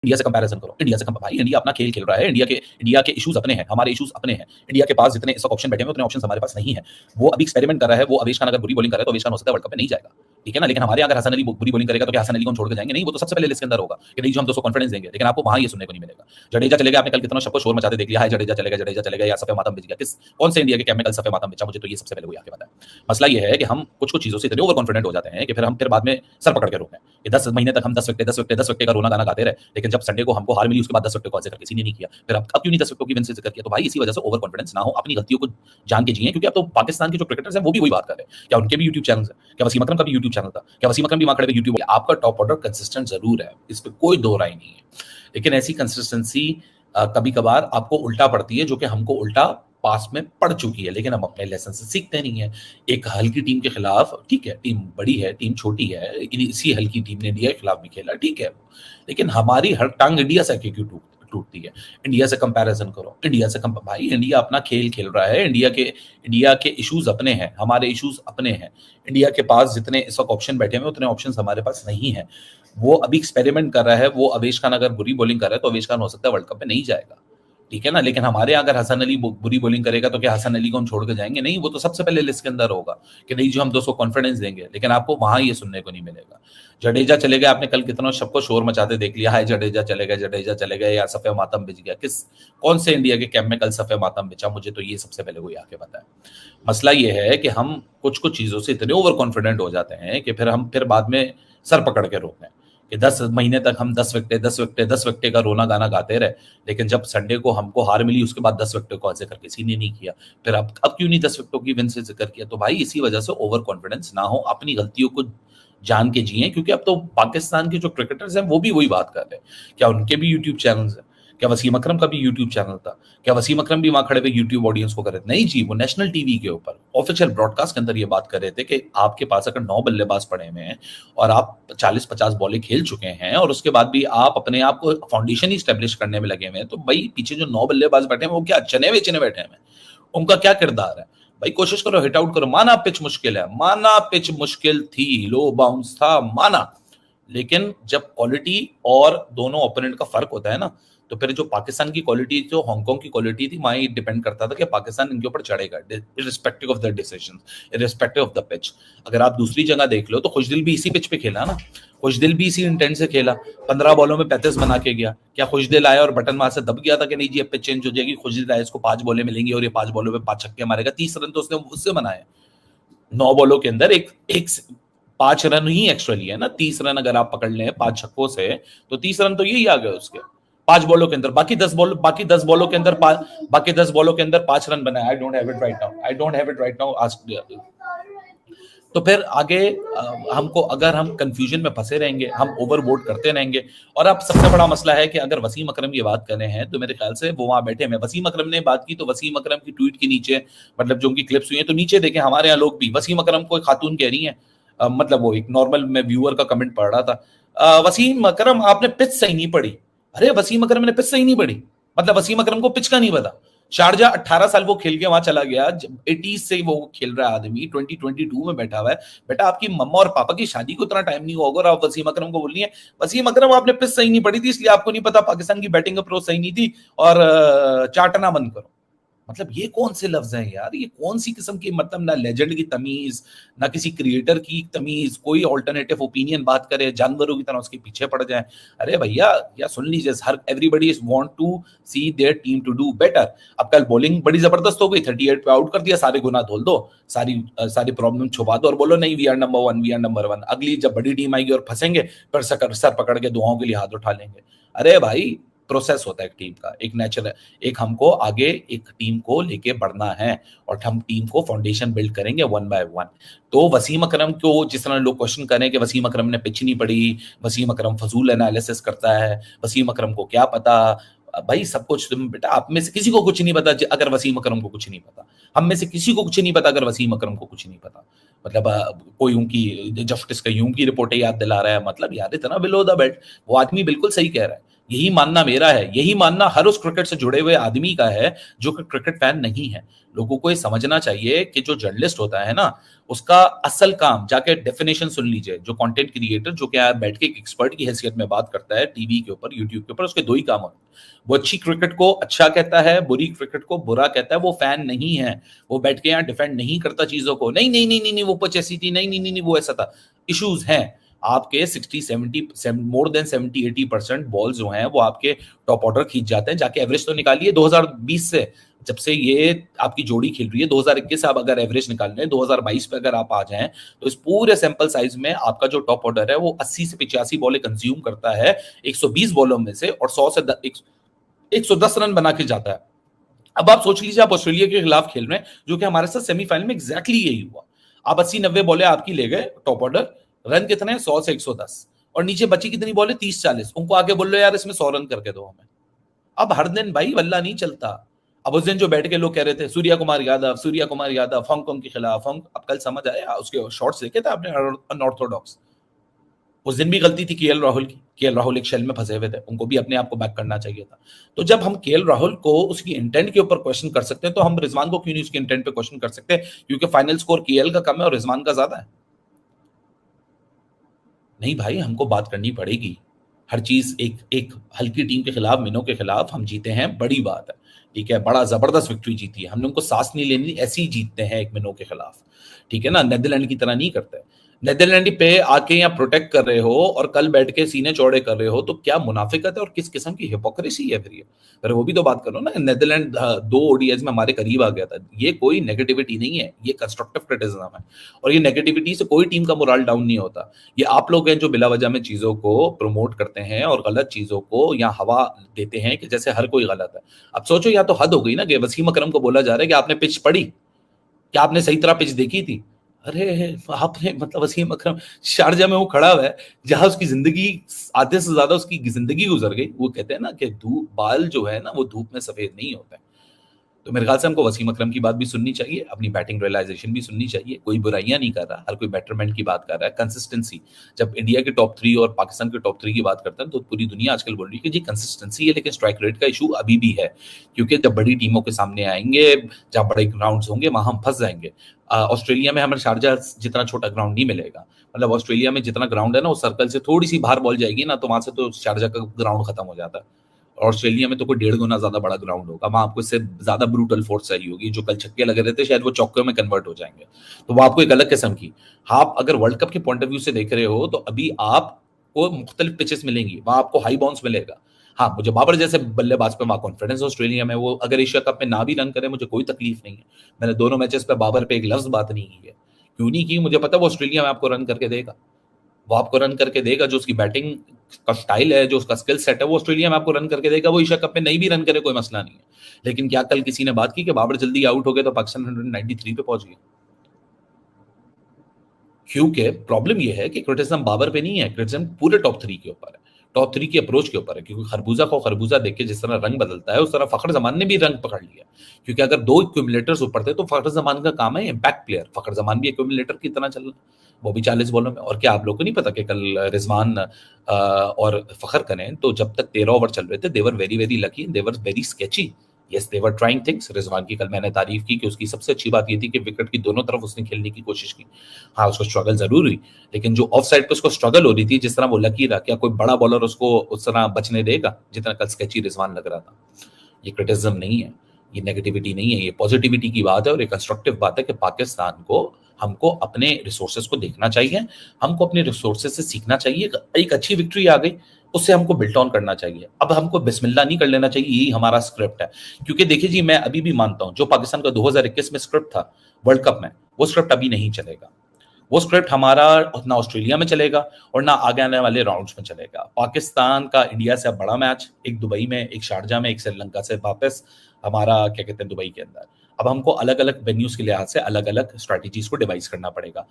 India से comparison करो, India से भाई इंडिया अपना खेल खेल रहा है, इंडिया के इश्यूज अपने हैं, हमारे इश्यूज अपने हैं। इंडिया के पास जितने इस वक्त ऑप्शन बैठे हैं उतने ऑप्शन हमारे पास नहीं है। वो अभी एक्सपेरिमेंट कर रहा है, वो अवेश खान अगर बुरी बॉलिंग कर रहा है तो अवेश खान हो सकता है वर्ल्ड कप में नहीं जाएगा, ठीक है ना। लेकिन हमारे यहाँ अगर हसन अली बुरी बॉलिंग करेगा तो क्या हसन अली को हम छोड़ के जाएंगे? नहीं, वो तो सबसे पहले लिस्ट के अंदर होगा कि नहीं जी हम 200 कॉन्फिडेंस देंगे। लेकिन आपको वहां ये सुनने को नहीं मिलेगा। जडेजा चलेगा, आपने कल कितना सबको शोर मचाते देख लिया, हाय जडेजा चलेगा या सफे मातम बिछ गया। किस कौन से इंडिया के कैंप में कल सफे मातम बिछा? मुझे तो ये सबसे पहले वही आके बताया। मसला ये है कि हम कुछ चीजों से इतने ओवर कॉन्फिडेंट हो जाते हैं कि फिर बाद में सर पकड़ के रोकते हैं कि 10 महीने तक हम 10 विकेट का रोना गाना गाते रहे, लेकिन जब संडे को हमको हार मिली उसके बाद 10 विकेट को जिक्र किसी ने नहीं किया। फिर अब क्यों नहीं 10 विकेटों की विन से जिक्र किया? तो भाई इसी वजह से ओवर कॉन्फिडेंस ना हो, अपनी गलतियों को जान के जिए। क्योंकि अब तो पाकिस्तान के जो क्रिकेटर्स हैं वो भी वही बात कर रहे हैं। क्या उनके भी यूट्यूब चैनल है? क्या वसीम अकरम का भी यूट्यूब चैनल था? क्या वसीम अकरम भी वहां खड़े यूट्यूब? आपका टॉप ऑर्डर कंसिस्टेंट जरूर है, इस पर कोई दो राय नहीं है, लेकिन ऐसी कंसिस्टेंसी कभी कभार आपको उल्टा पड़ती है, जो कि हमको उल्टा पास में पड़ चुकी है। लेकिन हम अपने लेसन से सीखते नहीं है। एक हल्की टीम के खिलाफ, ठीक है टीम बड़ी है, टीम छोटी है, लेकिन इसी हल्की टीम ने इंडिया के खिलाफ भी खेला, ठीक है, लेकिन हमारी हर टांग इंडिया से क्यों टूटती है? इंडिया से कंपैरिजन करो, इंडिया से भाई इंडिया अपना खेल खेल रहा है, इंडिया के इश्यूज अपने हैं, हमारे इश्यूज अपने हैं। इंडिया के पास जितने इस वक्त ऑप्शन बैठे हैं उतने ऑप्शन हमारे पास नहीं है। वो अभी एक्सपेरिमेंट कर रहा है, वो अवेश खान अगर बुरी बॉलिंग कर रहा है तो अवेश खान हो सकता है वर्ल्ड कप में नहीं जाएगा, ठीक है ना। लेकिन हमारे यहाँ अगर हसन अली बुरी बॉलिंग करेगा तो क्या हसन अली को हम छोड़ के जाएंगे? नहीं, वो तो सबसे पहले लिस्ट के अंदर होगा कि नहीं जो हम 200 कॉन्फिडेंस देंगे। लेकिन आपको वहां ये सुनने को नहीं मिलेगा। जडेजा चलेगा, आपने कल कितना सबको शोर मचाते देख लिया, हाय जडेजा चलेगा या सफे मातम बिछ गया। कौन से इंडिया के कैंप में कल सफे मातम बिछा? मुझे तो ये सबसे पहले कोई आके बताया। मसला ये है कि हम कुछ चीजों से इतने ओवर कॉन्फिडेंट हो जाते हैं कि फिर बाद में सर पकड़ के रोकते हैं कि 10 महीने तक हम 10 विकेट का रोना गाना गाते रहे, लेकिन जब संडे को हमको हार मिली उसके बाद 10 विकेट को जिक्र किसी ने नहीं किया। फिर अब क्यों नहीं 10 विकेटों की विन से जिक्र किया? तो भाई इसी वजह से ओवर कॉन्फिडेंस ना हो, अपनी गलतियों को जान के जिए। क्योंकि अब तो पाकिस्तान के जो क्रिकेटर्स हैं वो भी वही बात कर रहे हैं। क्या उनके भी यूट्यूब चैनल्स हैं? क्या वसीम अकरम का भी यूट्यूब चैनल था? क्या वसीम अकरम भी वहां खड़े हुए यूट्यूब ऑडियंस को कर रहे थे? नहीं जी, वो नेशनल टीवी के ऊपर ऑफिशियल ब्रॉडकास्ट के अंदर ये बात कर रहे थे कि आपके पास अगर 9 बल्लेबाज पड़े हुए हैं और आप 40-50 बॉलें खेल चुके हैं और उसके बाद भी आप अपने आप को फाउंडेशन ही स्टैब्लिश करने में लगे हुए हैं, तो भाई पीछे जो 9 बल्लेबाज बैठे हैं वो क्या चने बेचने बैठे हैं? उनका क्या किरदार है? भाई कोशिश करो, हिट आउट करो। माना पिच मुश्किल है, माना पिच मुश्किल थी, लो बाउंस था, माना, लेकिन जब क्वालिटी और दोनों ओपोनेंट का फर्क होता है ना, तो फिर जो पाकिस्तान की क्वालिटी जो हांगकांग की क्वालिटी थी वहीं डिपेंड करता था कि पाकिस्तान इनके ऊपर चढ़ेगा, irrespective of the decision, irrespective of the pitch. अगर आप दूसरी जगह देख लो तो खुशदिल भी इसी पिच पे खेला ना, खुशदिल भी इसी इंटेंट से खेला, 15 बॉलों में 35 बना के गया। क्या खुशदिल आया और बटन वहां से दब गया था कि नहीं जी अब पिच चेंज हो जाएगी, खुशदिल आया इसको 5 बॉलें मिलेंगी और ये 5 बॉलों में 5 छक्के मारेगा? 30 रन तो उसने उससे बनाए। 9 बॉलों के अंदर एक 5 रन ही एक्स्ट्रा लिए ना, 30 रन अगर आप पकड़ लें 5 छक्कों से तो 30 रन तो यही आ गए उसके 5 बॉलों के अंदर। बाकी 10 बॉलों के अंदर 5 रन बनाए। I don't have it right now ask. तो फिर आगे हमको, अगर हम कंफ्यूजन में फंसे रहेंगे, हम ओवरवोट करते रहेंगे। और अब सबसे बड़ा मसला है कि अगर वसीम अकरम ये बात कर रहे हैं तो मेरे ख्याल से वो वहां बैठे हैं, वसीम अकरम ने बात की तो वसीम अकरम की ट्वीट के नीचे, मतलब जो उनकी क्लिप्स हुई है तो नीचे देखें हमारे यहाँ लोग भी वसीम अकरम को एक खातून कह रही है, मतलब वो एक नॉर्मल मैं व्यूअर का कमेंट पढ़ रहा था, वसीम अकरम आपने पिच सही नहीं पढ़ी। अरे वसीम अकरम ने पिच सही नहीं पढ़ी, मतलब वसीम अकरम को पिच का नहीं पता। शारजा 18 साल वो खेल के वहां चला गया, 80 से वो खेल रहा है आदमी, 2022 में बैठा हुआ है। बेटा आपकी मम्मा और पापा की शादी को इतना टाइम नहीं होगा और आप वसीम अकरम को बोल रही है वसीम अकरम आपने पिच सही नहीं पढ़ी थी इसलिए आपको नहीं पता पाकिस्तान की बैटिंग अप्रोच सही नहीं थी और चाटना बंद करो। मतलब ये कौन से लफ्ज हैं यार? ये कौन सी किस्म की, मतलब ना लेजेंड की तमीज, ना किसी क्रिएटर की तमीज, कोई ऑल्टरनेटिव ओपिनियन बात करे, जानवरों की तरह उसके पीछे पड़ जाए। अरे भैया या सुन लीजिए, हर everybody is want to see their team to do better. अब कल बॉलिंग बड़ी जबरदस्त हो गई, 38 पे आउट कर दिया, सारे गुना धोल दो, सारी प्रॉब्लम छुपा दो और बोलो नहीं वी आर नंबर वन। अगली जब बड़ी टीम आएगी और फंसेंगे फिर सर पकड़ के दुआओं के लिए हाथ उठा लेंगे। अरे भाई प्रोसेस होता है एक टीम का, एक नेचर, एक हमको आगे एक टीम को लेके बढ़ना है और हम टीम को फाउंडेशन बिल्ड करेंगे वन बाय वन। तो वसीम अकरम को जिस तरह लोग क्वेश्चन करें कि वसीम अकरम ने पिच नहीं पढ़ी, वसीम अकरम फजूल एनालिसिस करता है, वसीम अकरम को क्या पता, भाई सब कुछ बेटा आप में से किसी को कुछ नहीं पता अगर वसीम अकरम को कुछ नहीं पता, हम में से किसी को कुछ नहीं पता अगर वसीम अकरम को कुछ नहीं पता। मतलब कोई उनकी जस्टिस का यूं की रिपोर्टें याद दिला रहा है, मतलब यार इतना बिलो द बेल्ट। वो आदमी बिल्कुल सही कह रहा है, यही मानना मेरा है, यही मानना हर उस क्रिकेट से जुड़े हुए आदमी का है जो कि क्रिकेट फैन नहीं है। लोगों को ये समझना चाहिए कि जो जर्नलिस्ट होता है ना, उसका असल काम जाके डेफिनेशन सुन लीजिए। जो कंटेंट क्रिएटर जो क्या बैठ के एक एक्सपर्ट की हैसियत में बात करता है टीवी के ऊपर, यूट्यूब के ऊपर, उसके दो ही काम होते हैं। वो अच्छी क्रिकेट को अच्छा कहता है, बुरी क्रिकेट को बुरा कहता है। वो फैन नहीं है, वो बैठ के यहाँ डिफेंड नहीं करता चीजों को। नहीं नहीं नहीं नहीं नहीं, वो पिच ऐसी थी, नहीं नहीं नहीं नहीं, वो ऐसा था। इश्यूज हैं आपके 60-70 मोर देन 70-80% बॉल्स जो हैं वो आपके टॉप ऑर्डर खींच जाते हैं। जाके एवरेज तो निकालिए 2020 से, जब से ये आपकी जोड़ी खेल रही है। 2021 आप अगर एवरेज निकाल लें, 2022 पे अगर आप आ जाएं, तो इस पूरे सैंपल साइज में आपका जो टॉप ऑर्डर है वो 80 से 85 बॉलें कंज्यूम करता है 120 बॉलों में से, और 100 से 110 रन बना के जाता है। अब आप सोच लीजिए, आप ऑस्ट्रेलिया के खिलाफ खेल रहे हैं, जो कि हमारे साथ सेमीफाइनल में एग्जैक्टली यही हुआ। आप 80-90 बॉलें आपकी ले गए टॉप ऑर्डर, रन कितने हैं 100 से 110, और नीचे बची कितनी बॉलें 30-40। उनको आगे बोल लो यार इसमें 100 रन करके दो हमें। अब हर दिन भाई वल्ला नहीं चलता। अब उस दिन जो बैठ के लोग कह रहे थे सूर्या कुमार यादव हांगकांग के खिलाफ, अब कल समझ आया उसके शॉट्स देखे थे आपने अनऑर्थोडॉक्स। उस दिन भी गलती थी केएल राहुल की। केएल राहुल एक शेल में फंसे हुए थे, उनको भी अपने आप को बैक करना चाहिए था। तो जब हम केएल राहुल को उसकी इंटेंट के ऊपर क्वेश्चन कर सकते हैं, तो हम रिजवान को क्यों नहीं उसकी इंटेंट पे क्वेश्चन कर सकते? क्योंकि फाइनल स्कोर केएल का कम है और रिजवान का ज्यादा है। नहीं भाई, हमको बात करनी पड़ेगी। हर चीज एक एक हल्की टीम के खिलाफ, मिनों के खिलाफ हम जीते हैं, बड़ी बात है। ठीक है, बड़ा जबरदस्त विक्ट्री जीती है हमने। उनको सांस नहीं लेनी, ऐसे ही जीतते हैं एक मिनों के खिलाफ। ठीक है ना, नेदरलैंड की तरह नहीं करते। नेदरलैंड पे आके यहाँ प्रोटेक्ट कर रहे हो और कल बैठ के सीने चौड़े कर रहे हो, तो क्या मुनाफिकत है और किस किस्म की हिपोक्रेसी है फिर ये? अरे वो भी तो बात करो ना। नेदरलैंड 2 ओडीआईज में हमारे करीब आ गया था। ये कोई नेगेटिविटी नहीं है, ये कंस्ट्रक्टिव क्रिटिसिज्म है। और ये नेगेटिविटी से कोई टीम का मोरल डाउन नहीं होता। ये आप लोग हैं जो बिला वजह में चीजों को प्रमोट करते हैं और गलत चीजों को यहाँ हवा देते हैं कि जैसे हर कोई गलत है। अब सोचो, या तो हद हो गई ना कि वसीम अकरम को बोला जा रहा है कि आपने पिच पढ़ी, क्या आपने सही तरह पिच देखी थी? अरे आपने मतलब वसीम अकरम शारजा में वो खड़ा हुआ है जहां उसकी जिंदगी, आधे से ज्यादा उसकी जिंदगी गुजर गई। वो कहते हैं ना कि धूप बाल जो है ना वो धूप में सफेद नहीं होते। तो मेरे ख्याल से हमको वसीम अकरम की बात भी सुननी चाहिए, अपनी बैटिंग रियलाइजेशन भी सुननी चाहिए। कोई बुराइयां नहीं कर रहा, हर कोई बेटरमेंट की बात कर रहा है। कंसिस्टेंसी, जब इंडिया के टॉप 3 और पाकिस्तान के टॉप 3 की बात करते हैं तो पूरी दुनिया आजकल बोल रही है कि जी कंसिस्टेंसी है, लेकिन स्ट्राइक रेट का इशू अभी भी है। क्योंकि जब बड़ी टीमों के सामने आएंगे, जहां बड़े ग्राउंड होंगे, वहां हम फंस जाएंगे। ऑस्ट्रेलिया में हमें शारजा जितना छोटा ग्राउंड नहीं मिलेगा। मतलब ऑस्ट्रेलिया में जितना ग्राउंड है ना, उस सर्कल से थोड़ी सी बाहर बॉल जाएगी ना, तो वहां से तो शारजा का ग्राउंड खत्म हो जाता है। ऑस्ट्रेलिया में तो कोई 1.5 गुना ज्यादा बड़ा ग्राउंड होगा, वहां आपको इससे ज्यादा ब्रूटल फोर्स चाहिए होगी। जो कल छक्के लगे रहते शायद वो चौके में कन्वर्ट हो जाएंगे। तो वो आपको एक अलग किस्म की, आप अगर वर्ल्ड कप के पॉइंट ऑफ व्यू से देख रहे हो तो अभी आपको मुख्तलिफ पिचेस मिलेंगी, वहां आपको हाई बाउंस मिलेगा। हाँ, मुझे बाबर जैसे बल्लेबाज पे वहां कॉन्फिडेंस ऑस्ट्रेलिया में, वो अगर एशिया कप में ना भी रन करे मुझे कोई तकलीफ नहीं है। मैंने दोनों मैचेस पे बाबर पे एक लफ्ज बात नहीं की है। क्यों नहीं की? मुझे पता है वो ऑस्ट्रेलिया में आपको रन करके देगा। वो आपको रन करके देगा। जो उसकी बैटिंग का स्टाइल है, जो उसका स्किल सेट है, वो ऑस्ट्रेलिया में आपको रन करके देगा। वो एशिया कप में नहीं भी रन करे कोई मसला नहीं है। लेकिन क्या कल किसी ने बात की कि बाबर जल्दी आउट हो गए तो पाकिस्तान 193 पे पहुंच गया? क्योंकि प्रॉब्लम यह है कि क्रिटिसिज्म बाबर पे नहीं है, क्रिटिसिज्म पूरे टॉप 3 के ऊपर है, टॉप 3 की अप्रोच के ऊपर है। क्योंकि खरबूजा को खरबूजा देख के जिस तरह रंग बदलता है, उस तरह फखर जमान ने भी रंग पकड़ लिया। क्योंकि अगर 2 एक्यूमुलेटर्स ऊपर थे तो फखर जमान का काम है इम्पैक्ट प्लेयर। फखर जमान भी एक्यूमुलेटर की तरह चल रहा, वो भी 40 बॉलों में। और क्या आप लोगों को नहीं पता कि कल रिजवान और फखर करें तो जब तक 13 ओवर चल रहे थे, they were very very lucky, they were very sketchy. Yes, they were trying things. Rizwan की कल मैंने तारीफ की कि उसकी सबसे अच्छी बात ये थी कि विकेट की दोनों तरफ उसने खेलने की कोशिश की। हाँ, उसको स्ट्रगल जरूर हुई, लेकिन जो ऑफ साइड पे उसको स्ट्रगल हो रही थी, जिस तरह वो लकी रहा, क्या कोई बड़ा बॉलर उसको उस तरह बचने देगा जितना कल स्केची रिजवान लग रहा था? ये क्रिटिसिज्म नहीं है, ये नेगेटिविटी नहीं है, ये पॉजिटिविटी की बात है और एक कंस्ट्रक्टिव बात है कि पाकिस्तान को, हमको अपने रिसोर्सेज को देखना चाहिए, हमको अपने रिसोर्सेज से सीखना चाहिए। एक अच्छी विक्ट्री आ गई, उससे हमको बिल्ट ऑन करना चाहिए। अब हमको बिस्मिल्लाह नहीं कर लेना चाहिए, यही हमारा स्क्रिप्ट है। क्योंकि देखिए जी, मैं अभी भी मानता हूं जो पाकिस्तान का 2021 में स्क्रिप्ट था वर्ल्ड कप में, वो स्क्रिप्ट अभी नहीं चलेगा। वो स्क्रिप्ट हमारा ना ऑस्ट्रेलिया में चलेगा और ना आगे आने वाले राउंड्स में चलेगा। पाकिस्तान का इंडिया से अब बड़ा मैच, एक दुबई में, एक शारजा में, एक श्रीलंका से वापस हमारा क्या कहते हैं दुबई के अंदर। अब हमको अलग अलग वेन्यूज के लिहाज से अलग अलग स्ट्रैटेजीज को डिवाइस करना पड़ेगा।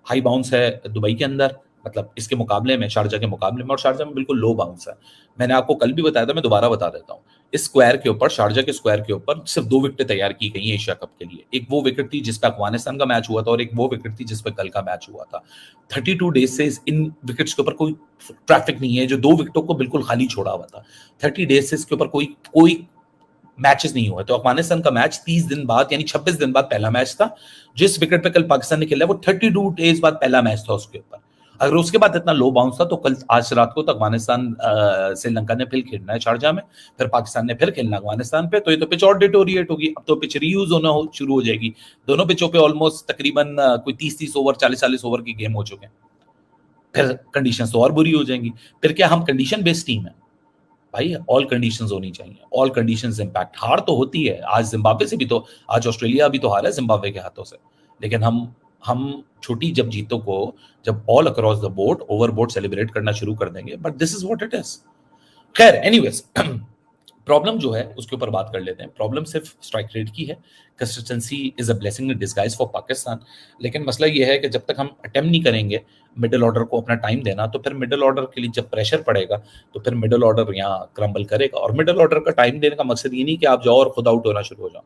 हाई बाउंस है दुबई के अंदर, मतलब इसके मुकाबले में, शारजा के मुकाबले में, और शारजा में बिल्कुल लो बाउंस है। मैंने आपको कल भी बताया था, मैं दोबारा बता देता हूँ इस स्क्वायर के ऊपर, शारजा के स्क्वायर के ऊपर सिर्फ 2 विकेटें तैयार की गई हैं एशिया कप के लिए। एक वो विकेट थी जिस पे अफगानिस्तान का मैच हुआ था और एक वो विकेट थी जिस पे कल का मैच हुआ था। 32 डेज से इन विकेट्स के ऊपर कोई ट्रैफिक नहीं है, जो 2 विकेटों को बिल्कुल खाली छोड़ा हुआ था। 30 डेज से इसके ऊपर कोई मैचेस नहीं हुए। तो अफगानिस्तान का मैच 30 दिन बाद यानी 26 दिन बाद पहला मैच था। जिस विकेट पे कल पाकिस्तान ने खेला वो 32 डेज बाद पहला मैच था उसके ऊपर। अगर उसके बाद इतना लो बाउंस था तो कल आज रात को तो अफगानिस्तान श्रीलंका ने फिर खेलना है शारजा में, फिर पाकिस्तान ने फिर खेलना अफगानिस्तान पे। तो ये तो पिच और डिटोरिएट होगी। अब तो पिच रीयूज होना शुरू हो जाएगी। दोनों पिचों पे ऑलमोस्ट तकरीबन कोई 30-30 ओवर 40-40 ओवर की गेम हो चुके हैं। फिर कंडीशन तो और बुरी हो जाएंगी। फिर क्या हम कंडीशन बेस्ड टीम है? भाई ऑल कंडीशंस होनी चाहिए, ऑल कंडीशंस इंपैक्ट। हार तो होती है, आज जिम्बाब्वे से भी तो, आज ऑस्ट्रेलिया भी तो हारा है जिम्बाब्वे के हाथों से। लेकिन हम छोटी जब जीतों को जब all across the board overboard celebrate करना शुरू कर देंगे, but this is what it is. खैर एनीवेज, प्रॉब्लम जो है उसके ऊपर बात कर लेते हैं। प्रॉब्लम सिर्फ स्ट्राइक रेट की है। Consistency is a blessing in disguise for Pakistan. लेकिन मसला ये है कि जब तक हम अटेम्प्ट नहीं करेंगे मिडिल ऑर्डर को अपना टाइम देना, तो फिर मिडिल ऑर्डर के लिए जब प्रेशर पड़ेगा तो फिर मिडिल ऑर्डर यहाँ क्रम्बल करेगा। और मिडिल ऑर्डर का टाइम देने का मकसद ये नहीं कि आप जाओ और खुद आउट होना शुरू हो जाओ।